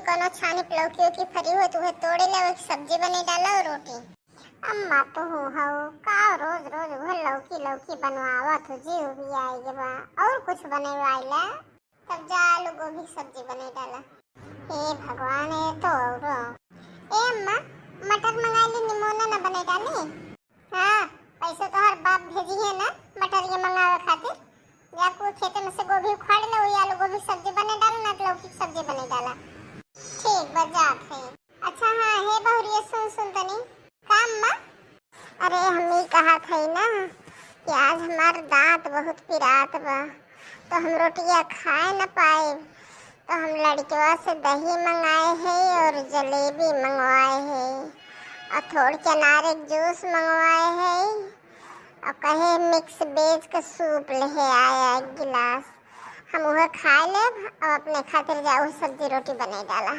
कोनो छानी लौकी की फरी हो तो तोड़े ले सब्जी बने डाला और रोटी। अम्मा तो हो का रोज रोज घर लौकी लौकी बनवावा तो जीव भी आएगे बा और कुछ बनेवाइला तब जा आलू गोभी सब्जी बने डाला। हे भगवान है तो और ए अम्मा मटर मंगा ली निमोना ना बने डाली। हाँ पैसे तो हर बाप भेजी है ना मटर ये मंगावे खातिर। या को खेते में से गोभी उखाड़ ले वही आलू गोभी सब्जी बने डालो ना लौकी सब्जी बने डाला। ठीक बजात है। अच्छा हाँ हे बहुरिया सुन तनी काम माँ। अरे हम ही कहा थे ना कि आज हमार दांत बहुत पिरात बा तो हम रोटियां खाए न पाए तो हम लड़कियों से दही मंगाए हैं और जलेबी मंगवाए हैं और थोड़ी चनार एक जूस मंगवाए हैं और कहे मिक्स वेज का सूप ले आया एक गिलास। हम वह खा ले और अपने खातिर जाओ सब्जी रोटी बने डाला।